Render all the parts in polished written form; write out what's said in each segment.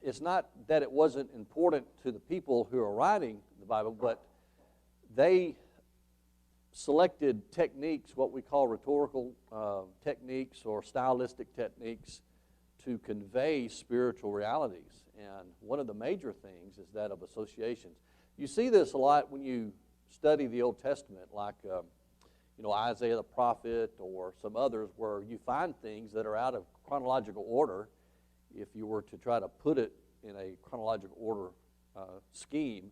it's not that it wasn't important to the people who are writing the Bible, but they selected techniques, what we call rhetorical techniques or stylistic techniques, to convey spiritual realities. And one of the major things is that of associations. You see this a lot when you study the Old Testament, like Isaiah the prophet or some others, where you find things that are out of chronological order. If you were to try to put it in a chronological order scheme.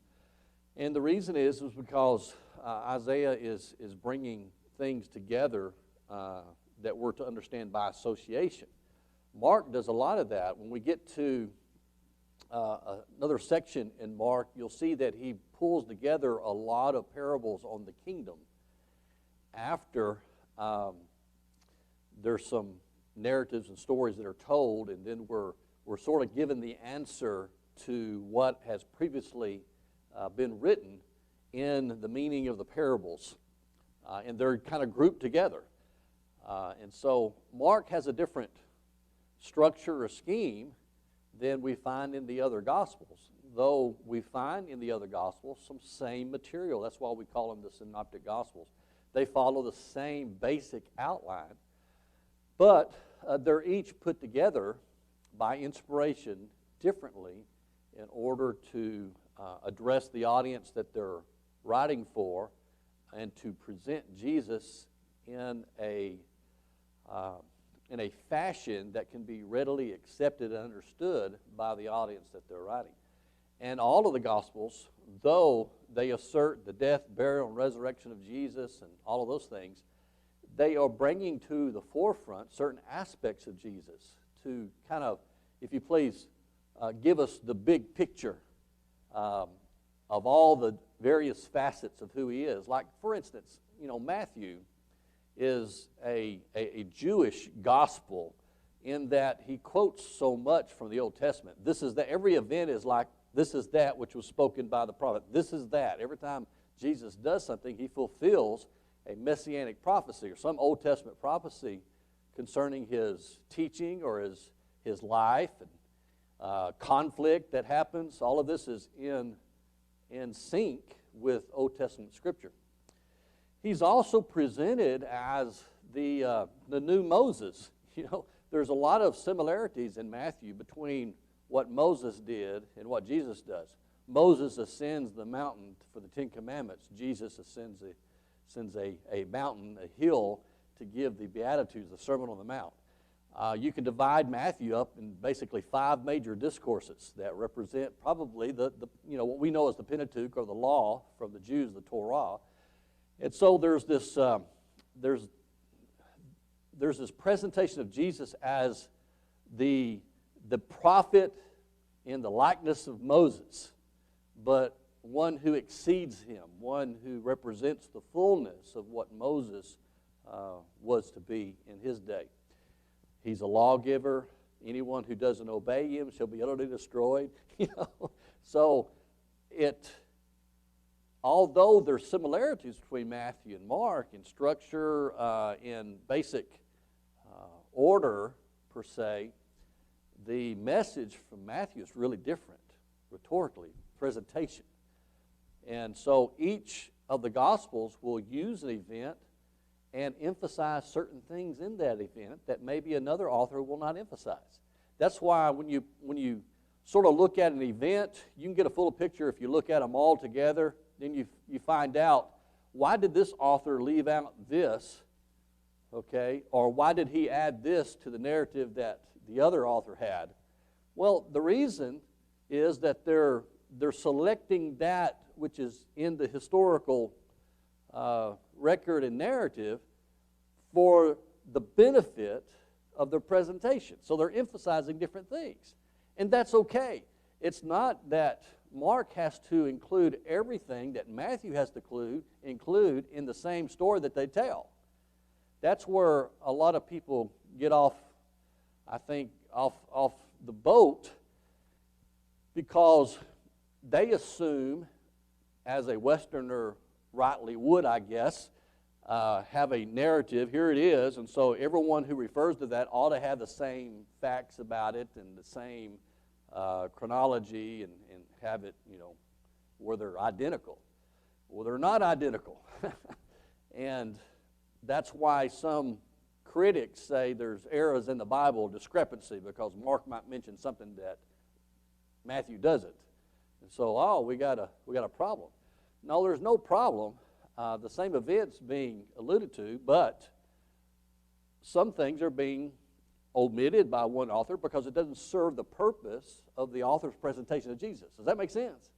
And the reason is because Isaiah is bringing things together that we're to understand by association. Mark does a lot of that. When we get to another section in Mark, you'll see that he pulls together a lot of parables on the kingdom after there's some narratives and stories that are told, and then we're sort of given the answer to what has previously been written in the meaning of the parables. And they're kind of grouped together. And so Mark has a different structure or scheme than we find in the other Gospels, though we find in the other Gospels some same material. That's why we call them the Synoptic Gospels. They follow the same basic outline, but they're each put together by inspiration differently in order to address the audience that they're writing for and to present Jesus in a fashion that can be readily accepted and understood by the audience that they're writing. And all of the Gospels, though they assert the death, burial, and resurrection of Jesus and all of those things, they are bringing to the forefront certain aspects of Jesus to kind of, if you please, give us the big picture of all the various facets of who he is. Like, for instance, Matthew is a Jewish gospel in that he quotes so much from the Old Testament. Every event is like, this is that which was spoken by the prophet. This is that. Every time Jesus does something, he fulfills a messianic prophecy or some Old Testament prophecy concerning his teaching or his life and conflict that happens. All of this is in sync with Old Testament Scripture. He's also presented as the new Moses. There's a lot of similarities in Matthew between what Moses did and what Jesus does. Moses ascends the mountain for the Ten Commandments. Jesus ascends a mountain, a hill, to give the Beatitudes, the Sermon on the Mount. You can divide Matthew up in basically 5 major discourses that represent probably what we know as the Pentateuch or the law from the Jews, the Torah. And so there's this presentation of Jesus as the prophet in the likeness of Moses, but one who exceeds him, one who represents the fullness of what Moses was to be in his day. He's a lawgiver. Anyone who doesn't obey him shall be utterly destroyed. So although there's similarities between Matthew and Mark in structure, in basic order per se, the message from Matthew is really different, rhetorically, presentation. And so each of the Gospels will use an event and emphasize certain things in that event that maybe another author will not emphasize. That's why when you sort of look at an event, you can get a fuller picture if you look at them all together. Then you find out, why did this author leave out this, okay? Or why did he add this to the narrative that the other author had? Well, the reason is that they're selecting that which is in the historical record and narrative for the benefit of their presentation. So they're emphasizing different things. And that's okay. It's not that Mark has to include everything that Matthew has to include in the same story that they tell. That's where a lot of people get off, I think, off the boat, because they assume, as a Westerner rightly would, I guess, have a narrative. Here it is, and so everyone who refers to that ought to have the same facts about it and the same chronology and have it, where they're identical. Well, they're not identical. And that's why some critics say there's errors in the Bible, discrepancy, because Mark might mention something that Matthew doesn't. And so, we got a problem. No, there's no problem. The same events being alluded to, but some things are being omitted by one author because it doesn't serve the purpose of the author's presentation of Jesus. Does that make sense?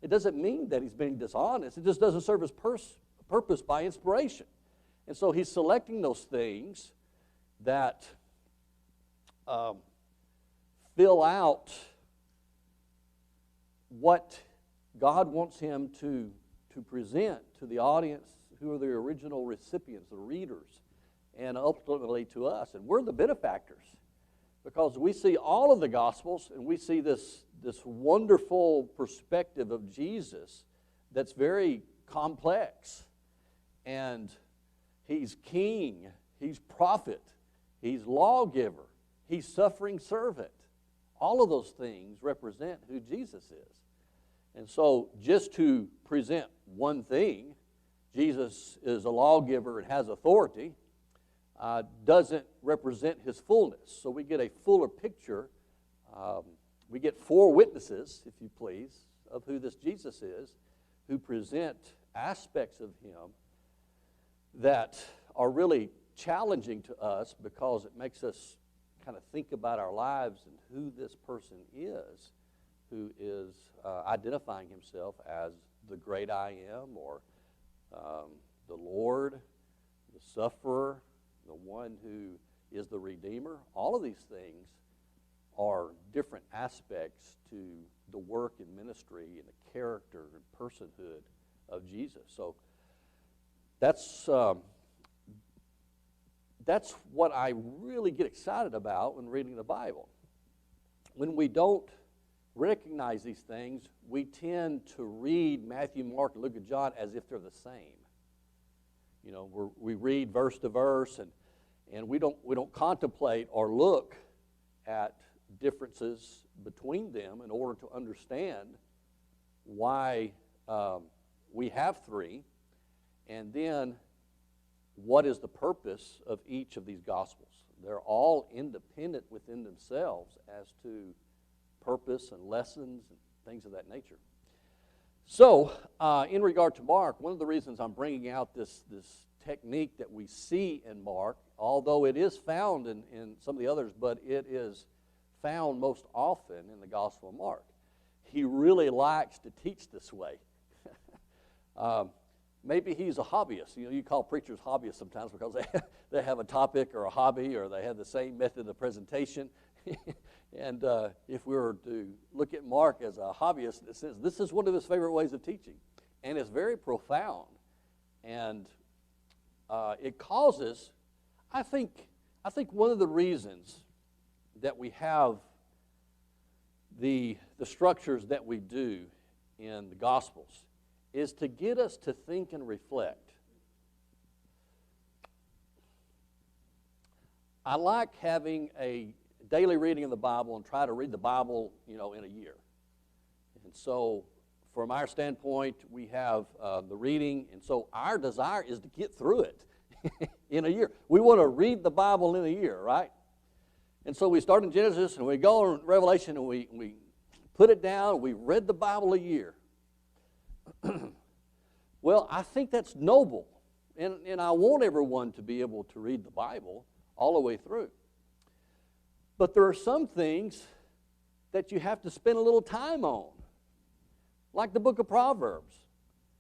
It doesn't mean that he's being dishonest. It just doesn't serve his purpose by inspiration. And so he's selecting those things that fill out what God wants him to present to the audience who are the original recipients, the readers, and ultimately to us. And we're the benefactors because we see all of the Gospels and we see this wonderful perspective of Jesus that's very complex. And he's king, he's prophet, he's lawgiver, he's suffering servant. All of those things represent who Jesus is. And so just to present one thing, Jesus is a lawgiver and has authority, doesn't represent his fullness. So we get a fuller picture. We get 4 witnesses, if you please, of who this Jesus is, who present aspects of him that are really challenging to us because it makes us kind of think about our lives and who this person is, who is identifying himself as the great I am, or the Lord, the sufferer, the one who is the Redeemer. All of these things are different aspects to the work and ministry and the character and personhood of Jesus. So that's what I really get excited about when reading the Bible. When we don't recognize these things, we tend to read Matthew, Mark, Luke, and John as if they're the same. We read verse to verse, and we don't contemplate or look at differences between them in order to understand why we have 3, and then what is the purpose of each of these Gospels. They're all independent within themselves as to purpose and lessons and things of that nature. So, in regard to Mark, one of the reasons I'm bringing out this technique that we see in Mark, although it is found in some of the others, but it is found most often in the Gospel of Mark. He really likes to teach this way. Maybe he's a hobbyist. You call preachers hobbyists sometimes because they have a topic or a hobby, or they have the same method of presentation. And if we were to look at Mark as a hobbyist, it says this is one of his favorite ways of teaching. And it's very profound. And it causes, I think one of the reasons that we have the structures that we do in the Gospels is to get us to think and reflect. I like having a daily reading of the Bible and try to read the Bible, in a year. And so from our standpoint, we have the reading, and so our desire is to get through it in a year. We want to read the Bible in a year, right? And so we start in Genesis, and we go in Revelation, and we put it down, we read the Bible a year. Well, I think that's noble, and I want everyone to be able to read the Bible all the way through. But there are some things that you have to spend a little time on, like the book of Proverbs.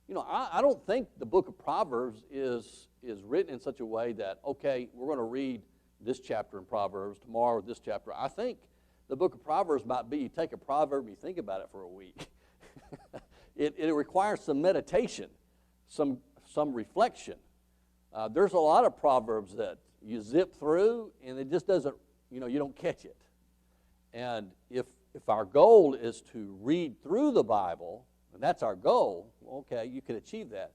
I don't think the book of Proverbs is written in such a way that, okay, we're going to read this chapter in Proverbs, tomorrow this chapter. I think the book of Proverbs might be you take a proverb and you think about it for a week. It requires some meditation, some reflection. There's a lot of Proverbs that you zip through and it just doesn't, you don't catch it. And if our goal is to read through the Bible, and that's our goal, okay, you can achieve that.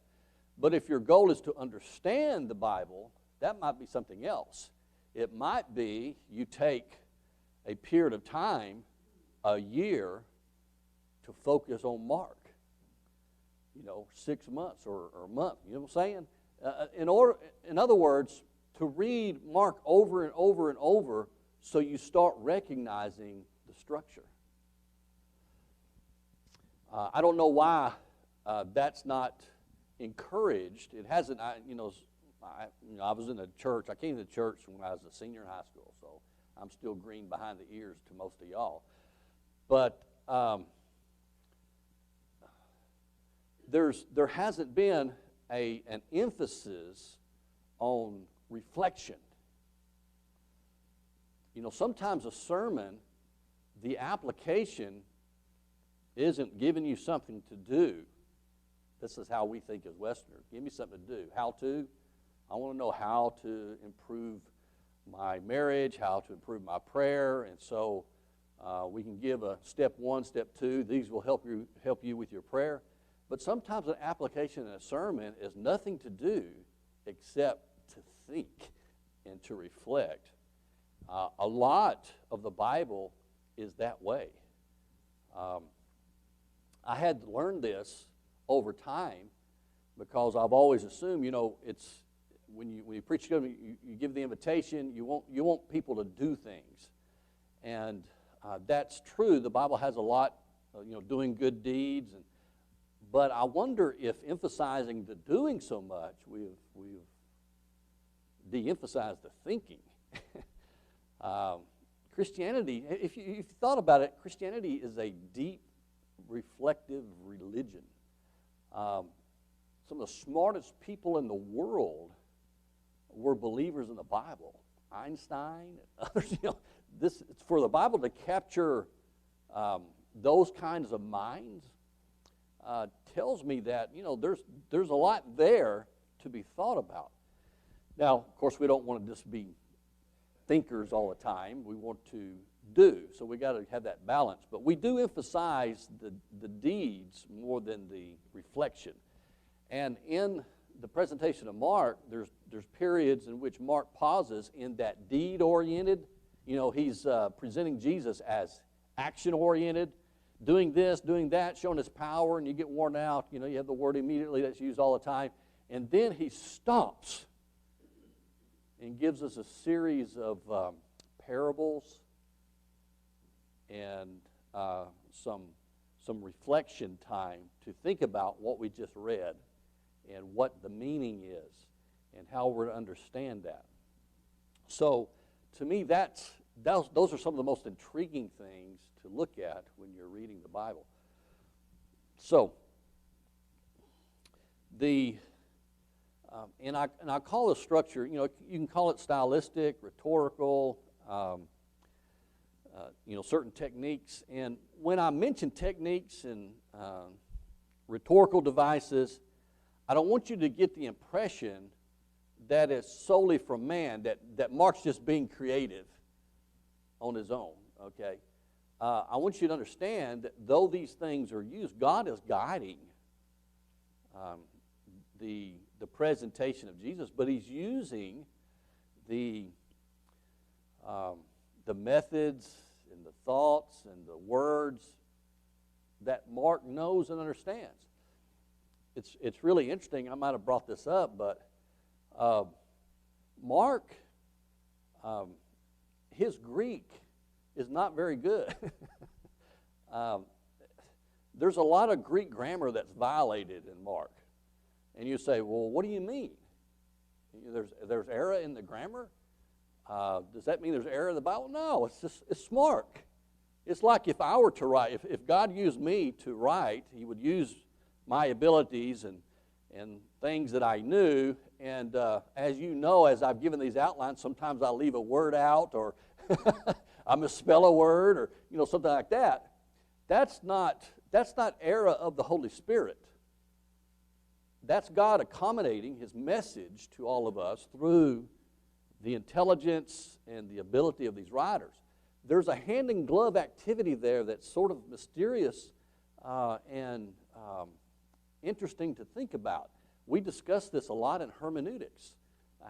But if your goal is to understand the Bible, that might be something else. It might be you take a period of time a year to focus on Mark. 6 months or a month. You know what I'm saying? In other words, to read Mark over and over and over, so you start recognizing the structure. I don't know why that's not encouraged. It hasn't. I was in a church. I came to church when I was a senior in high school, so I'm still green behind the ears to most of y'all. But there hasn't been an emphasis on reflection. Sometimes a sermon, the application isn't giving you something to do. This is how we think as Westerners. Give me something to do. How to? I want to know how to improve my marriage, how to improve my prayer, and so we can give a step 1, step 2. These will help you with your prayer. But sometimes an application in a sermon is nothing to do except to think and to reflect. A lot of the Bible is that way. I had to learn this over time because I've always assumed, it's when you preach to them, you give the invitation. You want people to do things, and that's true. The Bible has a lot, doing good deeds, but I wonder if emphasizing the doing so much, we've de-emphasized the thinking. Christianity, if you thought about it, Christianity is a deep, reflective religion. Some of the smartest people in the world were believers in the Bible. Einstein and others, it's for the Bible to capture those kinds of minds tells me that, there's a lot there to be thought about. Now, of course, we don't want to just be thinkers all the time. We want to do, so we got to have that balance. But we do emphasize the deeds more than the reflection. And in the presentation of Mark, there's periods in which Mark pauses in that deed-oriented. He's presenting Jesus as action-oriented, doing this, doing that, showing his power, and you get worn out. You have the word immediately that's used all the time. And then he stops and gives us a series of parables and some reflection time to think about what we just read and what the meaning is and how we're to understand that. So, to me, those are some of the most intriguing things to look at when you're reading the Bible. So, and I call the structure, you can call it stylistic, rhetorical, certain techniques. And when I mention techniques and rhetorical devices, I don't want you to get the impression that it's solely from man, that Mark's just being creative on his own, okay? I want you to understand that though these things are used, God is guiding the presentation of Jesus, but he's using the methods and the thoughts and the words that Mark knows and understands. It's really interesting. I might have brought this up, but Mark, his Greek is not very good. There's a lot of Greek grammar that's violated in Mark. And you say, well, what do you mean? There's error in the grammar? Does that mean there's error in the Bible? No, it's smart. It's like if I were to write, if God used me to write, he would use my abilities and things that I knew. And as you know, as I've given these outlines, sometimes I leave a word out or I misspell a word or something like that. That's not error of the Holy Spirit. That's God accommodating his message to all of us through the intelligence and the ability of these writers. There's a hand-in-glove activity there that's sort of mysterious and interesting to think about. We discuss this a lot in hermeneutics.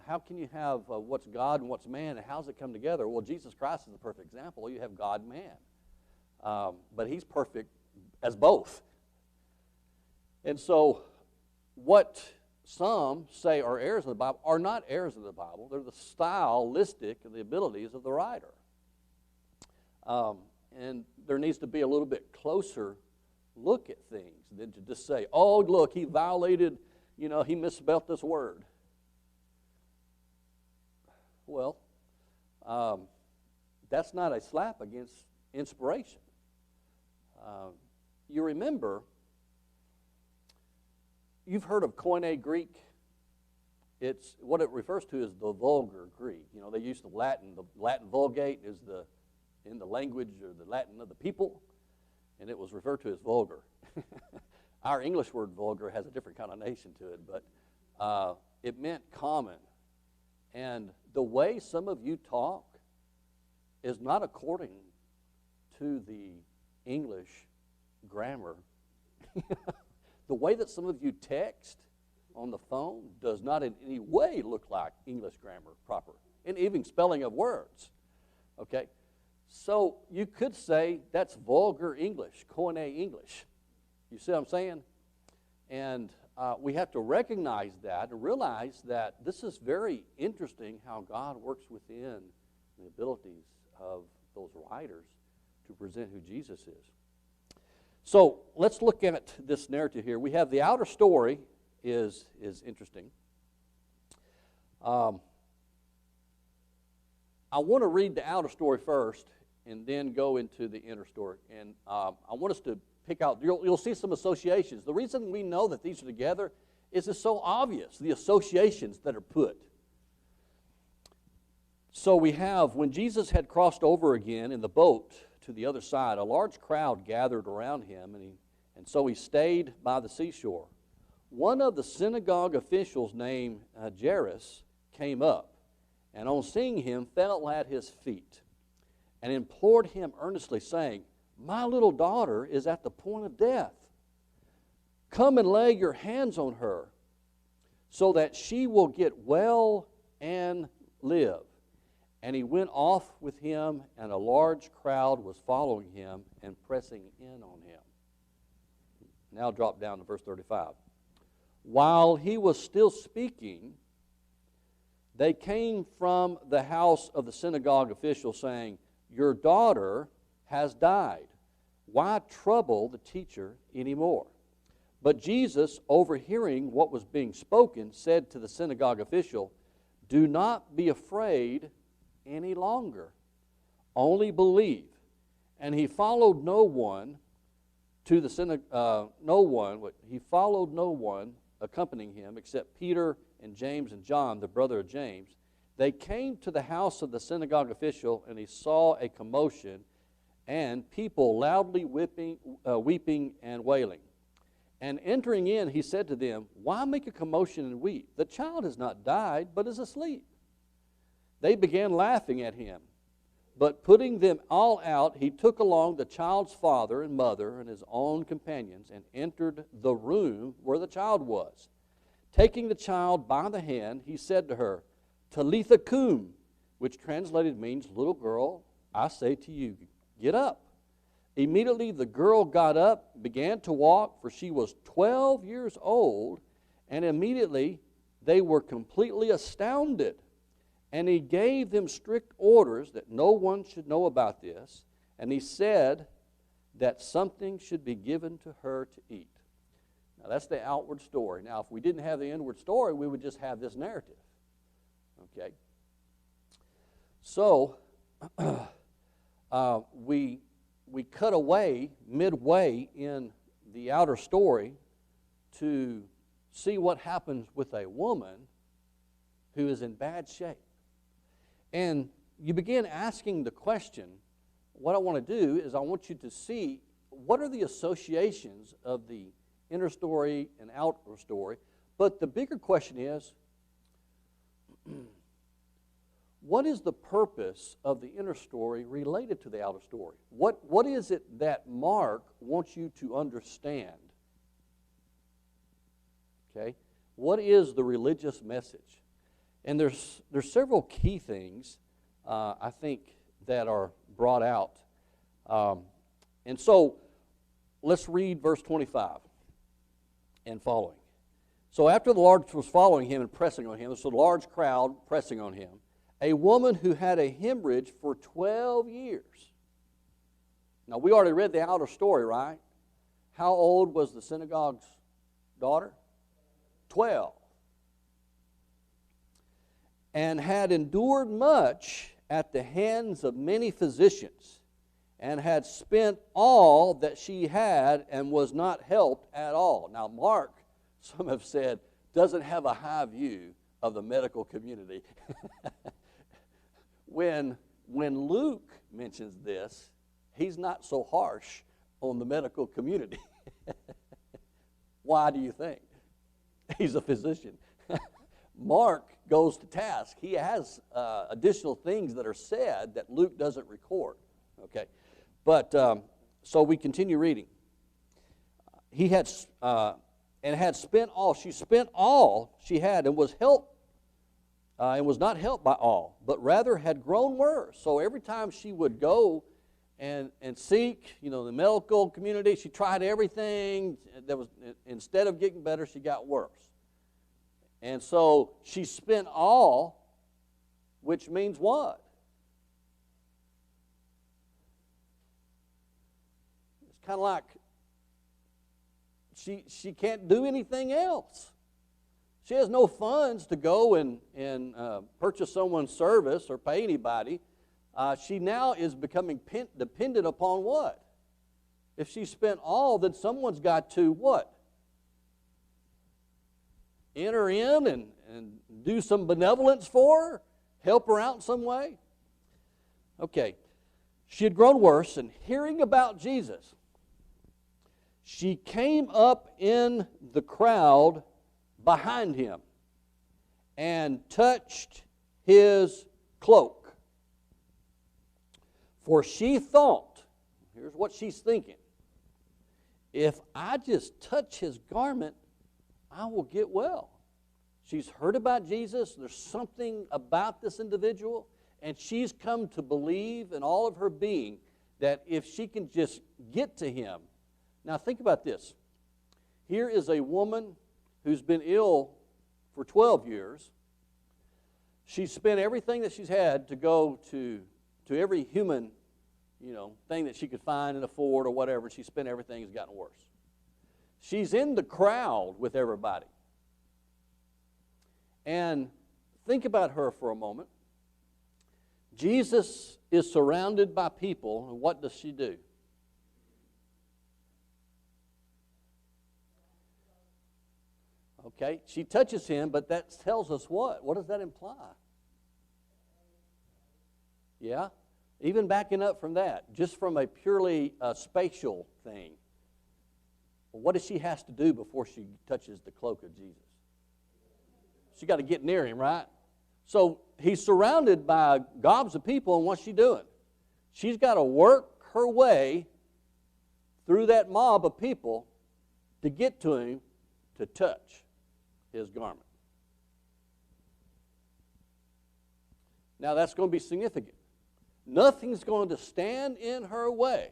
How can you have what's God and what's man, and how does it come together? Well, Jesus Christ is the perfect example. You have God, man. but he's perfect as both. And so what some say are errors of the Bible are not errors of the Bible. They're the stylistic and the abilities of the writer. And there needs to be a little bit closer look at things than to just say, oh, look, he violated, he misspelled this word. Well, that's not a slap against inspiration. You remember, you've heard of Koine Greek. It's what it refers to as the vulgar Greek. They use the Latin. The Latin Vulgate is in the language or the Latin of the people, and it was referred to as vulgar. Our English word vulgar has a different connotation to it, but it meant common. And the way some of you talk is not according to the English grammar. The way that some of you text on the phone does not in any way look like English grammar proper, and even spelling of words. Okay? So you could say that's vulgar English, Koine English. You see what I'm saying? And we have to recognize that and realize that this is very interesting how God works within the abilities of those writers to present who Jesus is. So let's look at this narrative here. We have the outer story is interesting. I want to read the outer story first and then go into the inner story. And I want us to pick out, you'll see some associations. The reason we know that these are together is it's so obvious, the associations that are put. So we have, when Jesus had crossed over again in the boat to the other side, a large crowd gathered around him, and so he stayed by the seashore. One of the synagogue officials named Jairus came up, and on seeing him fell at his feet and implored him earnestly, saying, "My little daughter is at the point of death. Come and lay your hands on her so that she will get well and live." And he went off with him, and a large crowd was following him and pressing in on him. Now drop down to verse 35. While he was still speaking, they came from the house of the synagogue official, saying, "Your daughter has died. Why trouble the teacher anymore?" But Jesus, overhearing what was being spoken, said to the synagogue official, "Do not be afraid any longer. Only believe." And he followed no one to the synagogue. He followed no one accompanying him except Peter and James and John, the brother of James. They came to the house of the synagogue official, and he saw a commotion and people loudly weeping and wailing. And entering in, he said to them, "Why make a commotion and weep? The child has not died, but is asleep." They began laughing at him. But putting them all out, he took along the child's father and mother and his own companions and entered the room where the child was. Taking the child by the hand, he said to her, "Talitha cum," which translated means, "Little girl, I say to you, get up." Immediately the girl got up, began to walk, for she was 12 years old, and immediately they were completely astounded. And he gave them strict orders that no one should know about this, and he said that something should be given to her to eat. Now that's the outward story. Now if we didn't have the inward story, we would just have this narrative. Okay? So we cut away midway in the outer story to see what happens with a woman who is in bad shape. And you begin asking the question, what I want to do is I want you to see what are the associations of the inner story and outer story. But the bigger question is, what is the purpose of the inner story related to the outer story? What is it that Mark wants you to understand? Okay? What is the religious message? And there's several key things, I think, that are brought out. And so, let's read verse 25 and following. So after the Lord was following him and pressing on him, there's a large crowd pressing on him, a woman who had a hemorrhage for 12 years. Now, we already read the outer story, right? How old was the synagogue's daughter? 12. And had endured much at the hands of many physicians, and had spent all that she had and was not helped at all. Now, Mark, some have said, doesn't have a high view of the medical community. When Luke mentions this, he's not so harsh on the medical community. Why do you think? He's a physician. Mark goes to task. He has additional things that are said that Luke doesn't record. Okay, but so we continue reading. He had and had spent all. She spent all she had and was helped and was not helped by all, but rather had grown worse. So every time she would go and seek, the medical community, she tried everything. That was, instead of getting better, she got worse. And so she spent all, which means what? It's kind of like she can't do anything else. She has no funds to go and purchase someone's service or pay anybody. She now is becoming dependent upon what? If she spent all, then someone's got to what? Enter in and do some benevolence for her? Help her out in some way? Okay. She had grown worse, and hearing about Jesus, she came up in the crowd behind him and touched his cloak. For she thought, here's what she's thinking, if I just touch his garment, I will get well. She's heard about Jesus. There's something about this individual, and she's come to believe in all of her being that if she can just get to him. Now think about this. Here is a woman who's been ill for 12 years. She's spent everything that she's had to go to every human, thing that she could find and afford or whatever. She spent everything. It's gotten worse. She's in the crowd with everybody. And think about her for a moment. Jesus is surrounded by people, and what does she do? Okay, she touches him, but that tells us what? What does that imply? Yeah, even backing up from that, just from a purely spatial thing. What does she have to do before she touches the cloak of Jesus? She got to get near him, right? So he's surrounded by gobs of people, and what's she doing? She's got to work her way through that mob of people to get to him to touch his garment. Now that's going to be significant. Nothing's going to stand in her way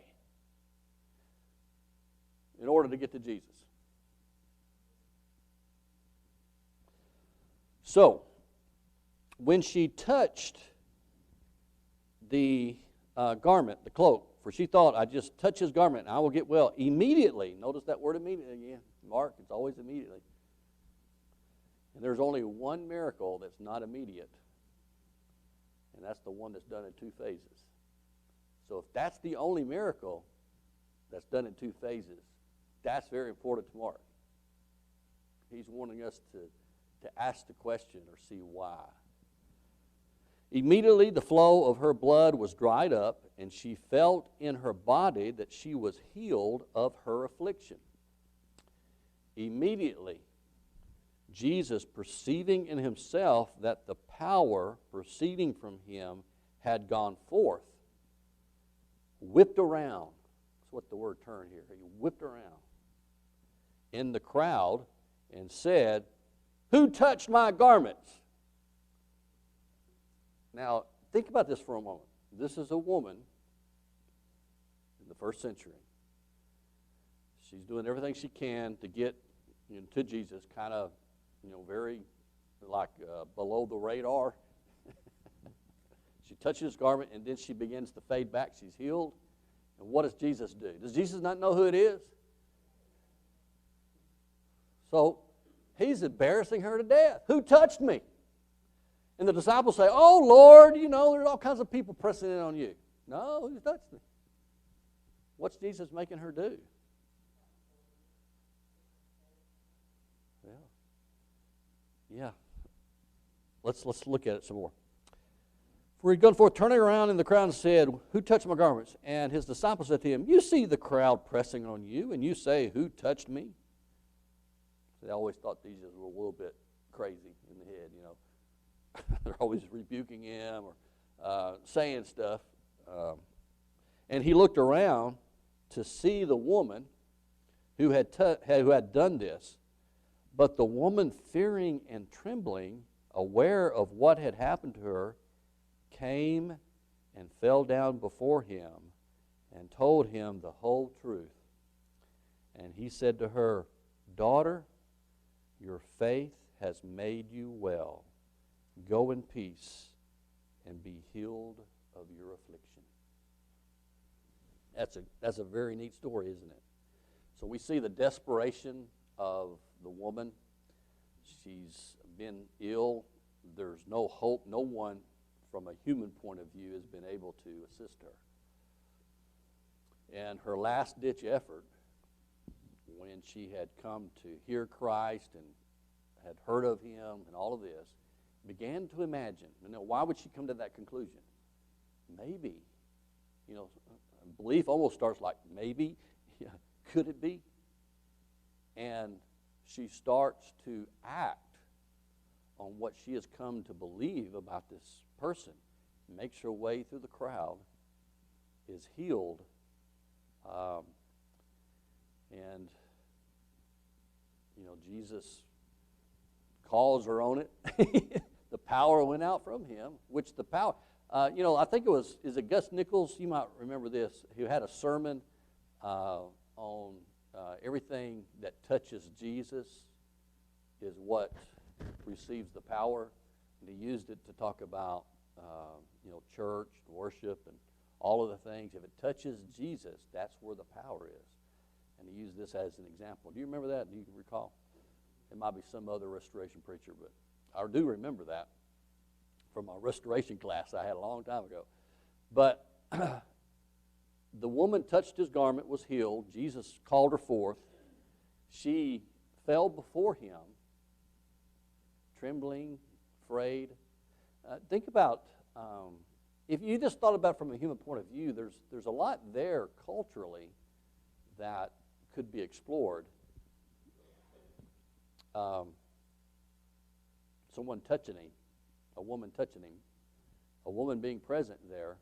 in order to get to Jesus. So, when she touched the garment, the cloak, for she thought, I just touch his garment and I will get well. Immediately, notice that word immediately again. Mark, it's always immediately. And there's only one miracle that's not immediate, and that's the one that's done in two phases. So if that's the only miracle that's done in two phases, that's very important to Mark. He's wanting us to ask the question or see why. Immediately the flow of her blood was dried up, and she felt in her body that she was healed of her affliction. Immediately, Jesus, perceiving in himself that the power proceeding from him had gone forth, whipped around. That's what the word turn here. He whipped around in the crowd and said, "Who touched my garments?" Now, think about this for a moment. This is a woman the first century. She's doing everything she can to get to Jesus, kind of, very like below the radar. She touches his garment, and then she begins to fade back. She's healed. And what does Jesus do? Does Jesus not know who it is? So he's embarrassing her to death. Who touched me? And the disciples say, oh, Lord, there's all kinds of people pressing in on you. No, who touched me? What's Jesus making her do? Yeah. Let's look at it some more. For he'd gone forth, turning around in the crowd, and said, who touched my garments? And his disciples said to him, you see the crowd pressing on you, and you say, who touched me? They always thought these were a little bit crazy in the head, They're always rebuking him or saying stuff. And he looked around to see the woman who had done this. But the woman, fearing and trembling, aware of what had happened to her, came and fell down before him and told him the whole truth. And he said to her, daughter, your faith has made you well. Go in peace and be healed of your affliction. That's a very neat story, isn't it? So we see the desperation of the woman. She's been ill. There's no hope. No one from a human point of view has been able to assist her. And her last-ditch effort, when she had come to hear Christ and had heard of him and all of this, began to imagine. Why would she come to that conclusion? Maybe. Belief almost starts like, maybe. Could it be? And she starts to act on what she has come to believe about this person, makes her way through the crowd, is healed, and Jesus calls her on it. The power went out from him, which the power, I think is it Gus Nichols? You might remember this. He had a sermon on everything that touches Jesus is what receives the power. And he used it to talk about, church, worship, and all of the things. If it touches Jesus, that's where the power is. And he used this as an example. Do you remember that? Do you recall? It might be some other restoration preacher, but I do remember that from a restoration class I had a long time ago. But the woman touched his garment, was healed. Jesus called her forth. She fell before him, trembling, afraid. Think about, if you just thought about it from a human point of view, there's a lot there culturally that could be explored. Someone touching him, a woman touching him, a woman being present there.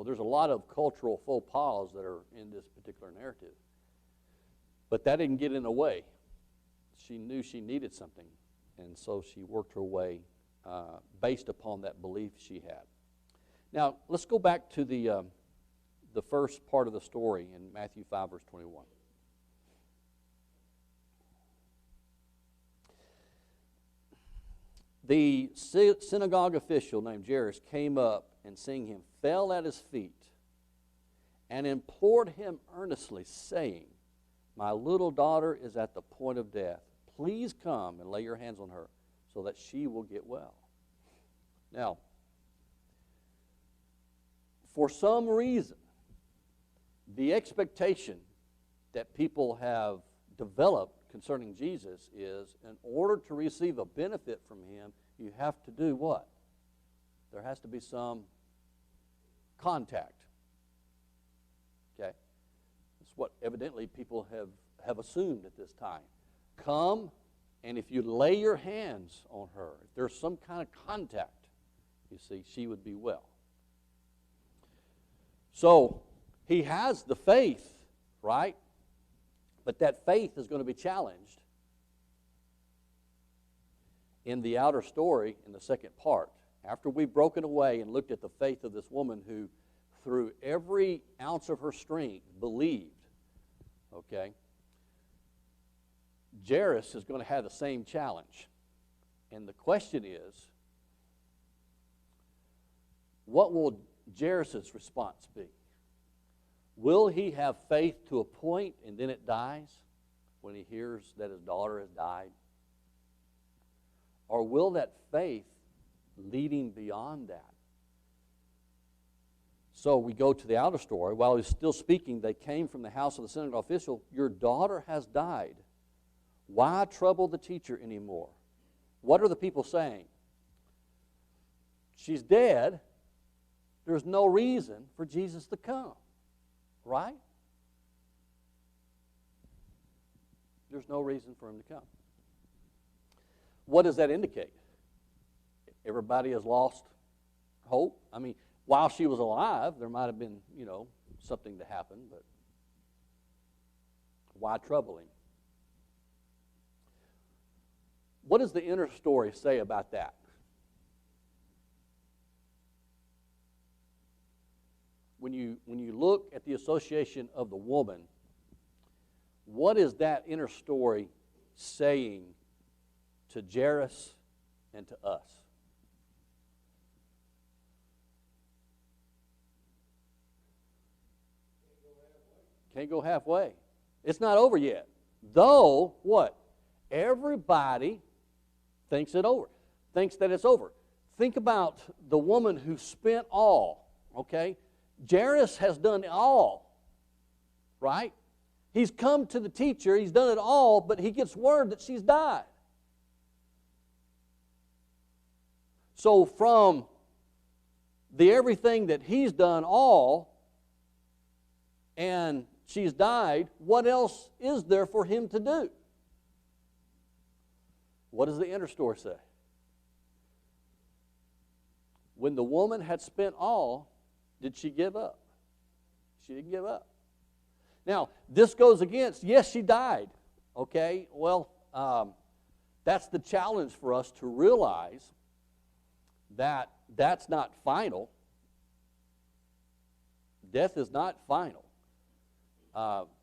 There's a lot of cultural faux pas that are in this particular narrative. But that didn't get in the way. She knew she needed something, and so she worked her way based upon that belief she had. Now, let's go back to the first part of the story in Matthew 5, verse 21. The synagogue official named Jairus came up and, seeing him, fell at his feet and implored him earnestly, saying, my little daughter is at the point of death. Please come and lay your hands on her so that she will get well. Now, for some reason, the expectation that people have developed concerning Jesus is, in order to receive a benefit from him, you have to do what? There has to be some contact. Okay? That's what evidently people have assumed at this time. Come, and if you lay your hands on her, if there's some kind of contact, you see, she would be well. So, he has the faith, right? But that faith is going to be challenged in the outer story in the second part. After we've broken away and looked at the faith of this woman who through every ounce of her strength, believed, okay, Jairus is going to have the same challenge. And the question is, what will Jairus' response be? Will he have faith to a point and then it dies when he hears that his daughter has died? Or will that faith leading beyond that? So we go to the outer story. While he was still speaking, they came from the house of the synagogue official. Your daughter has died. Why trouble the teacher anymore? What are the people saying? She's dead. There's no reason for Jesus to come. Right? There's no reason for him to come. What does that indicate? Everybody has lost hope. I mean, while she was alive, there might have been, something to happen, but why trouble him? What does the inner story say about that? When you look at the association of the woman, what is that inner story saying to Jairus and to us? Can't go halfway. It's not over yet. Though, what? Everybody thinks it over. Thinks that it's over. Think about the woman who spent all, okay? Jairus has done it all, right? He's come to the teacher, he's done it all, but he gets word that she's died. So from the everything that he's done all, and she's died, what else is there for him to do? What does the inner story say? When the woman had spent all, did she give up? She didn't give up. Now, this goes against, yes, she died. Okay, well, that's the challenge for us to realize that that's not final. Death is not final.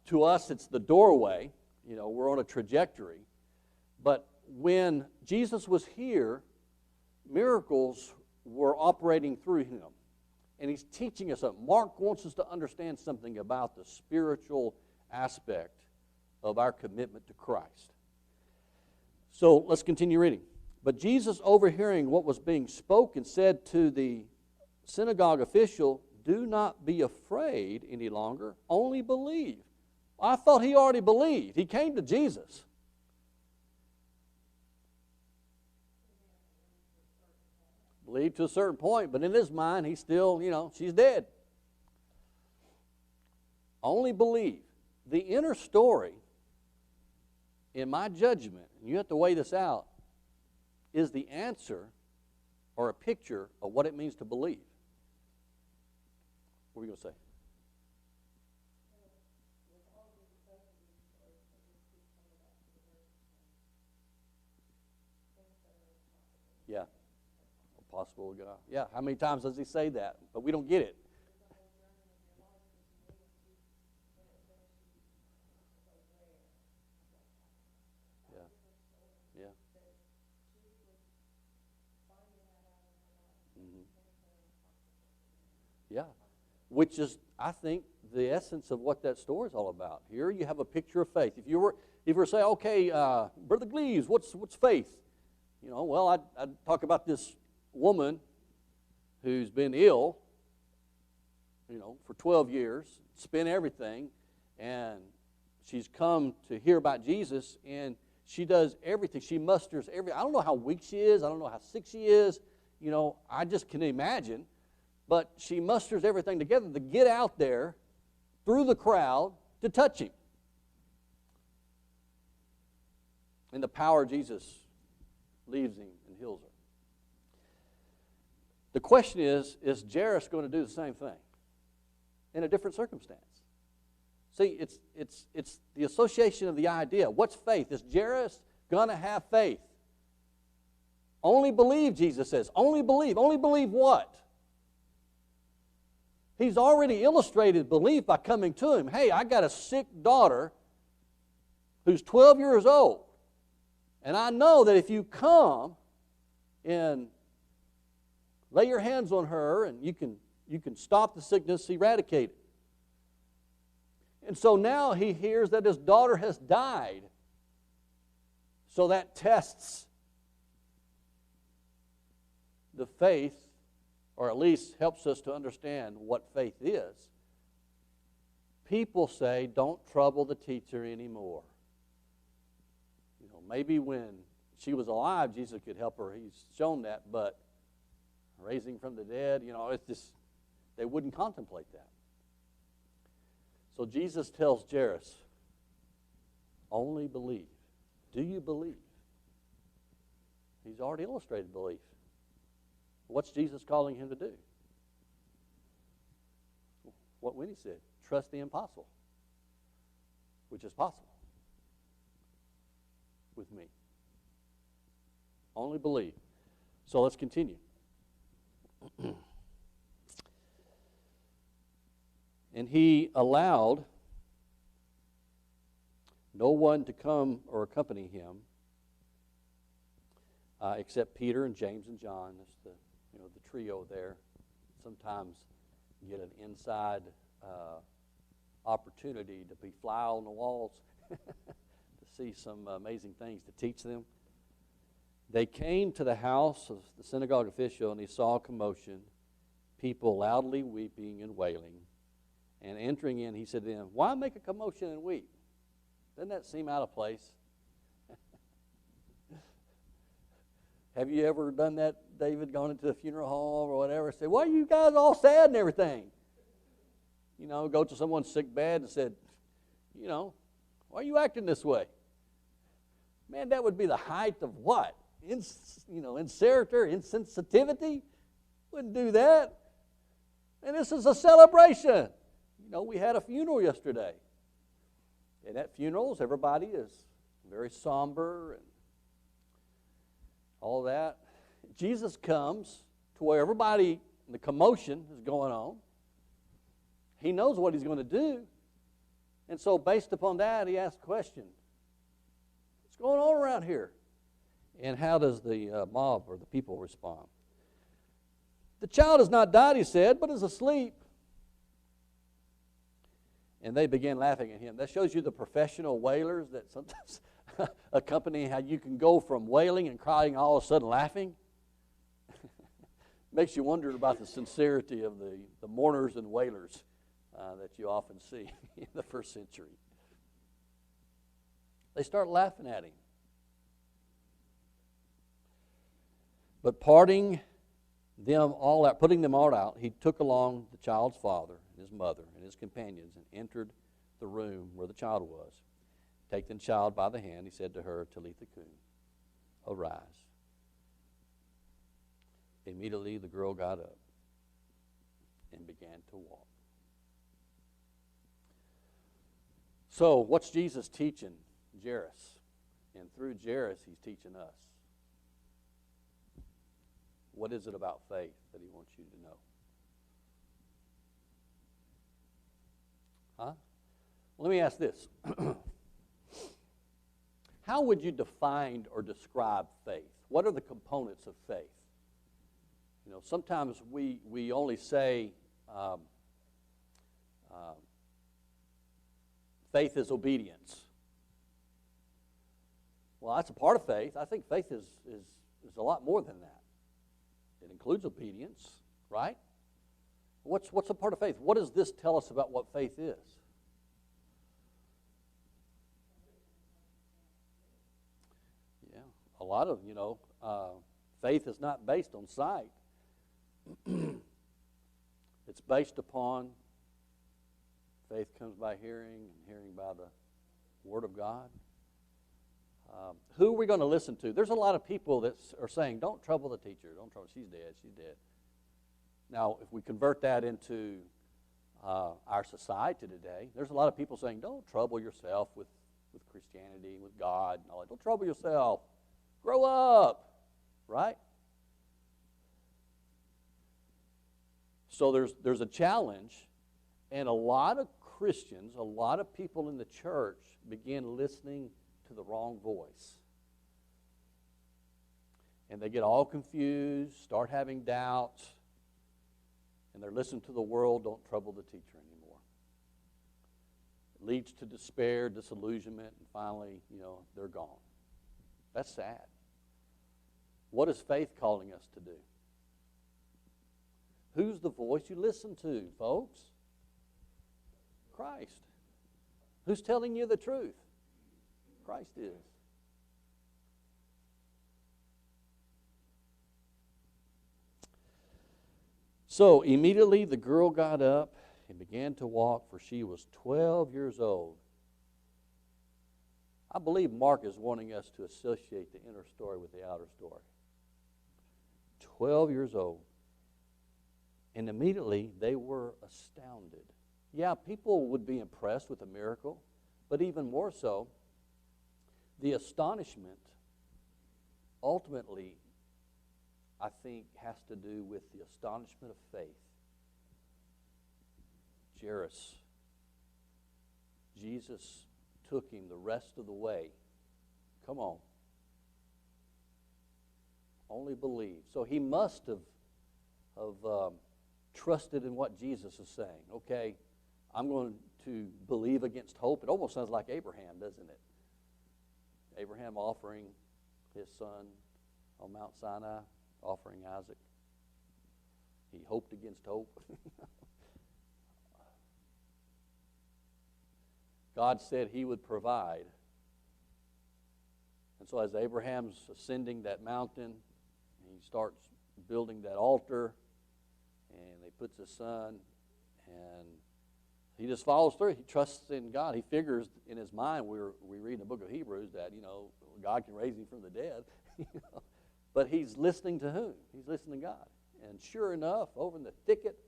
To us, it's the doorway. We're on a trajectory. But when Jesus was here, miracles were operating through him. And he's teaching us something. Mark wants us to understand something about the spiritual aspect of our commitment to Christ. So let's continue reading. But Jesus, overhearing what was being spoken, said to the synagogue official, do not be afraid any longer, only believe. I thought he already believed. He came to Jesus. Believed to a certain point, but in his mind, he's still, she's dead. Only believe. The inner story, in my judgment, and you have to weigh this out, is the answer or a picture of what it means to believe. What are you going to say? Yeah. Possible God. Yeah, how many times does he say that? But we don't get it. Yeah. Yeah. Mm-hmm. Yeah. Which is, I think, the essence of what that story is all about. Here you have a picture of faith. If you were to say, okay, Brother Gleaves, what's faith? Well, I'd talk about this woman who's been ill, for 12 years, spent everything, and she's come to hear about Jesus, and she does everything. She musters everything. I don't know how weak she is. I don't know how sick she is. I just can imagine. But she musters everything together to get out there through the crowd to touch him. And the power of Jesus leaves him and heals her. The question is Jairus going to do the same thing in a different circumstance? See, it's the association of the idea. What's faith? Is Jairus going to have faith? Only believe, Jesus says. Only believe. Only believe what? He's already illustrated belief by coming to him. Hey, I got a sick daughter who's 12 years old. And I know that if you come and lay your hands on her and you can stop the sickness, eradicate it. And so now he hears that his daughter has died. So that tests the faith, or at least helps us to understand what faith is. People say, don't trouble the teacher anymore. You know, maybe when she was alive, Jesus could help her. He's shown that, but raising from the dead, you know, it's just, they wouldn't contemplate that. So Jesus tells Jairus, only believe. Do you believe? He's already illustrated belief. What's Jesus calling him to do? What Winnie said, trust the impossible, which is possible with me. Only believe. So let's continue. And he allowed no one to come or accompany him except Peter and James and John. That's the trio there. Sometimes you get an inside opportunity to be fly on the walls to see some amazing things to teach them. They came to the house of the synagogue official, and he saw a commotion, people loudly weeping and wailing. And entering in, he said to them, why make a commotion and weep? Doesn't that seem out of place? Have you ever done that, David, gone into a funeral home or whatever, said, why are you guys all sad and everything? You know, go to someone's sick bed and said, you know, why are you acting this way? Man, that would be the height of what? Insensitivity? Wouldn't do that. And this is a celebration. You know, we had a funeral yesterday. And at funerals, everybody is very somber and all that. Jesus comes to where everybody, the commotion is going on. He knows what he's going to do. And so based upon that, he asks a question. What's going on around here? And how does the mob or the people respond? The child has not died, he said, but is asleep. And they began laughing at him. That shows you the professional wailers that sometimes accompany how you can go from wailing and crying all of a sudden laughing. Makes you wonder about the sincerity of the mourners and wailers that you often see in the first century. They start laughing at him. But putting them all out, he took along the child's father and his mother and his companions and entered the room where the child was. Taking the child by the hand, he said to her, Talitha kum, arise. Immediately the girl got up and began to walk. So what's Jesus teaching Jairus? And through Jairus, he's teaching us. What is it about faith that he wants you to know? Huh? Well, let me ask this. How would you define or describe faith? What are the components of faith? You know, sometimes we only say faith is obedience. Well, that's a part of faith. I think faith is a lot more than that. It includes obedience, right? What's a part of faith? What does this tell us about what faith is? Yeah, a lot of, faith is not based on sight. It's based upon faith comes by hearing, and hearing by the Word of God. Who are we going to listen to? There's a lot of people that are saying, don't trouble the teacher. Don't trouble. She's dead. She's dead. Now, if we convert that into our society today, there's a lot of people saying, don't trouble yourself with Christianity, with God. And all that. Don't trouble yourself. Grow up. Right? So there's a challenge, and a lot of Christians, a lot of people in the church begin listening to the wrong voice. And they get all confused, start having doubts, and they're listening to the world, don't trouble the teacher anymore. It leads to despair, disillusionment, and finally, they're gone. That's sad. What is faith calling us to do? Who's the voice you listen to, folks? Christ. Who's telling you the truth? Christ is. So immediately the girl got up and began to walk, for she was 12 years old. I believe Mark is wanting us to associate the inner story with the outer story. 12 years old. And immediately they were astounded. Yeah, people would be impressed with a miracle, but even more so, the astonishment ultimately, I think, has to do with the astonishment of faith. Jairus, Jesus took him the rest of the way. Come on. Only believe. So he must have trusted in what Jesus is saying. Okay, I'm going to believe against hope. It almost sounds like Abraham, doesn't it? Abraham offering his son on Mount Sinai, offering Isaac. He hoped against hope. God said he would provide. And so as Abraham's ascending that mountain, he starts building that altar, and he puts his son, and he just follows through. He trusts in God. He figures in his mind, we read in the book of Hebrews that, God can raise him from the dead. But he's listening to whom? He's listening to God. And sure enough, over in the thicket,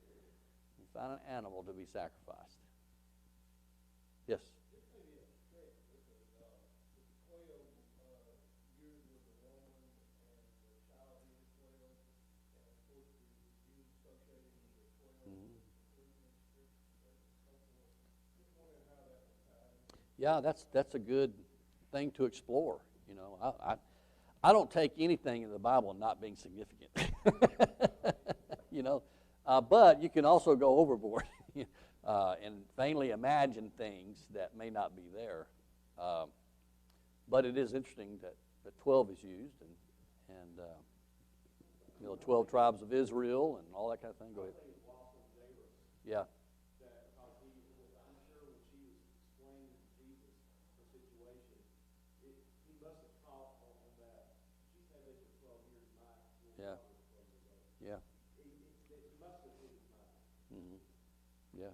he found an animal to be sacrificed. Yes? Yeah, that's a good thing to explore. I don't take anything in the Bible not being significant. But you can also go overboard and vainly imagine things that may not be there. But it is interesting that 12 is used, and 12 tribes of Israel and all that kind of thing. Go ahead. Yeah. Yeah. Yeah. Mm-hmm. Yeah.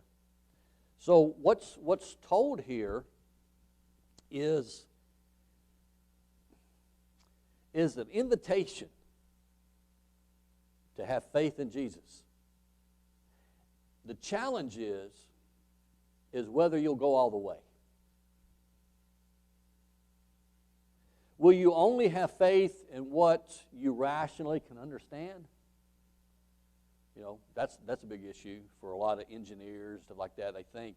So what's told here is an invitation to have faith in Jesus. The challenge is whether you'll go all the way. Will you only have faith in what you rationally can understand? That's a big issue for a lot of engineers, stuff like that. They think,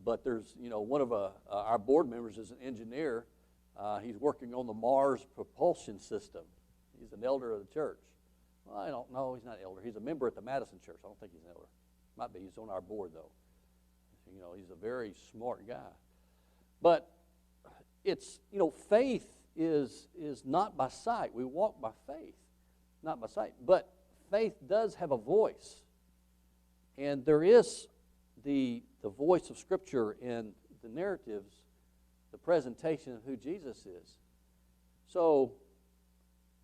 but there's, one of our board members is an engineer. He's working on the Mars propulsion system. He's an elder of the church. Well, I don't know. He's not an elder. He's a member at the Madison Church. I don't think he's an elder. Might be. He's on our board though. He's a very smart guy. But it's, faith is not by sight. We walk by faith, not by sight. But faith does have a voice. And there is the voice of Scripture in the narratives, the presentation of who Jesus is. So,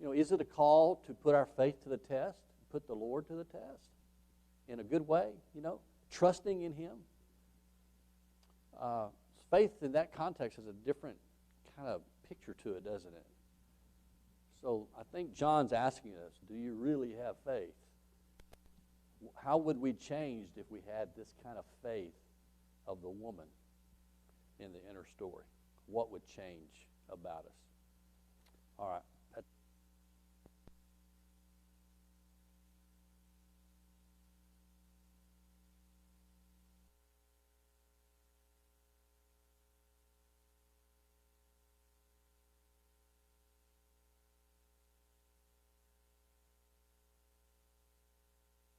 is it a call to put our faith to the test, put the Lord to the test in a good way, trusting in Him? Faith in that context has a different kind of picture to it, doesn't it? So I think John's asking us, do you really have faith? How would we change if we had this kind of faith of the woman in the inner story? What would change about us? All right.